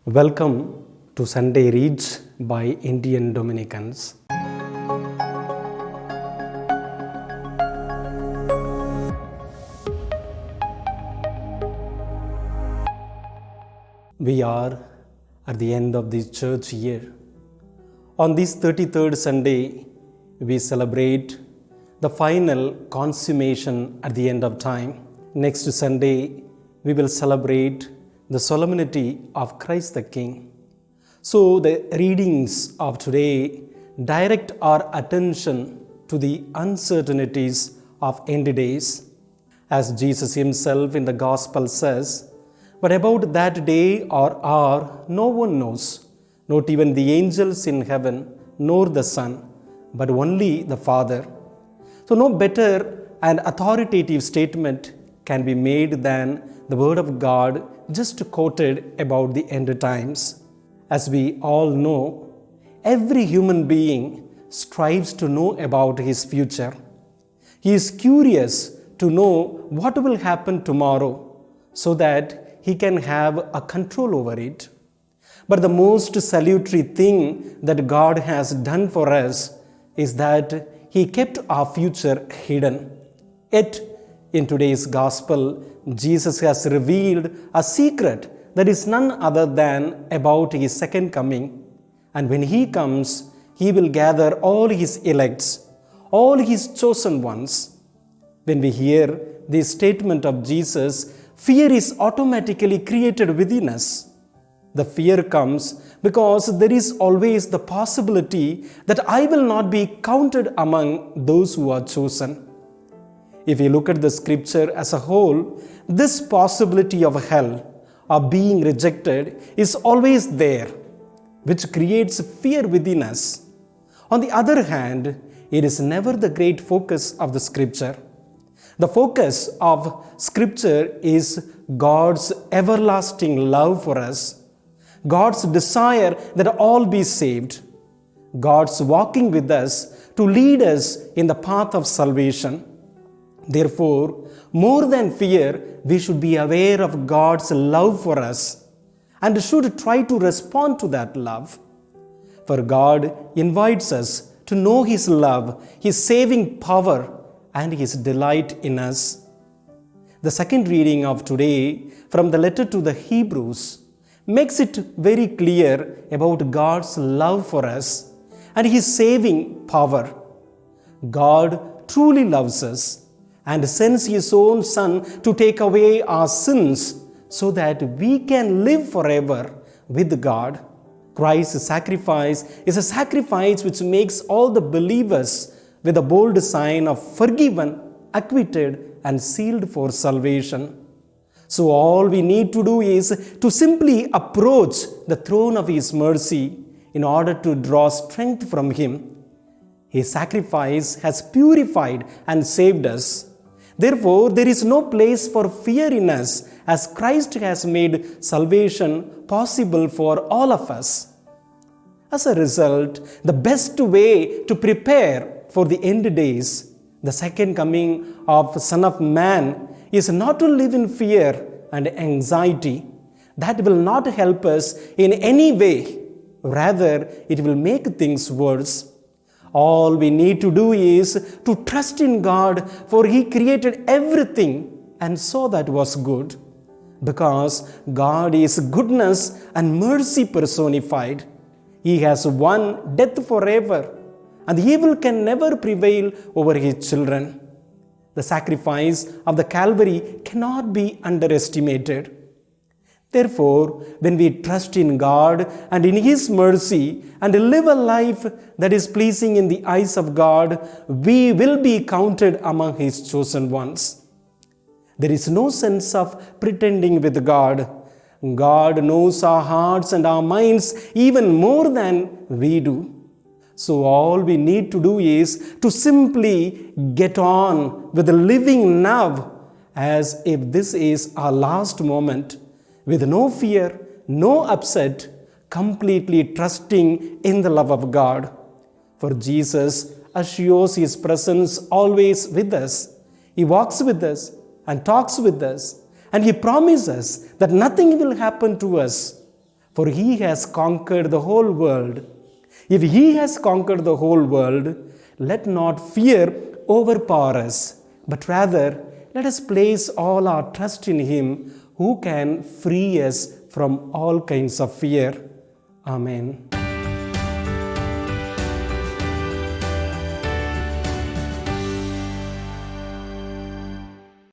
Welcome to Sunday Reads by Indian Dominicans. We are at the end of the church year. On this 33rd Sunday, we celebrate the final consummation at the end of time. Next Sunday, we will celebrate the solemnity of Christ the King. So the readings of today direct our attention to the uncertainties of end days. As Jesus himself in the Gospel says, "But about that day or hour no one knows, not even the angels in heaven, nor the Son, but only the Father." So no better and authoritative statement can be made than the Word of God just quoted about the end times. As we all know, every human being strives to know about his future. He is curious to know what will happen tomorrow so that he can have a control over it. But the most salutary thing that God has done for us is that He kept our future hidden. Yet, in today's Gospel, Jesus has revealed a secret that is none other than about His second coming. And when He comes, He will gather all His elects, all His chosen ones. When we hear this statement of Jesus, fear is automatically created within us. The fear comes because there is always the possibility that I will not be counted among those who are chosen. If you look at the scripture as a whole, this possibility of hell or being rejected is always there, which creates fear within us. On the other hand, it is never the great focus of the scripture. The focus of scripture is God's everlasting love for us, God's desire that all be saved, God's walking with us to lead us in the path of salvation. Therefore, more than fear, we should be aware of God's love for us and should try to respond to that love. For God invites us to know His love, His saving power, and His delight in us. The second reading of today from the letter to the Hebrews makes it very clear about God's love for us and His saving power. God truly loves us and sends His own Son to take away our sins so that we can live forever with God. Christ's sacrifice is a sacrifice which makes all the believers with a bold sign of forgiven, acquitted, and sealed for salvation. So all we need to do is to simply approach the throne of His mercy in order to draw strength from Him. His sacrifice has purified and saved us. Therefore, there is no place for fear in us, as Christ has made salvation possible for all of us. As a result, the best way to prepare for the end days, the second coming of Son of Man, is not to live in fear and anxiety. That will not help us in any way. Rather, it will make things worse. All we need to do is to trust in God, for He created everything and saw that was good. Because God is goodness and mercy personified. He has won death forever, and evil can never prevail over His children. The sacrifice of the Calvary cannot be underestimated. Therefore, when we trust in God and in His mercy and live a life that is pleasing in the eyes of God, we will be counted among His chosen ones. There is no sense of pretending with God. God knows our hearts and our minds even more than we do. So all we need to do is to simply get on with living now as if this is our last moment, with no fear, no upset, completely trusting in the love of God. For Jesus assures His presence always with us. He walks with us and talks with us, and He promises that nothing will happen to us For he has conquered the whole world. If he has conquered the whole world, let not fear overpower us, but rather let us place all our trust in him who can free us from all kinds of fear. Amen.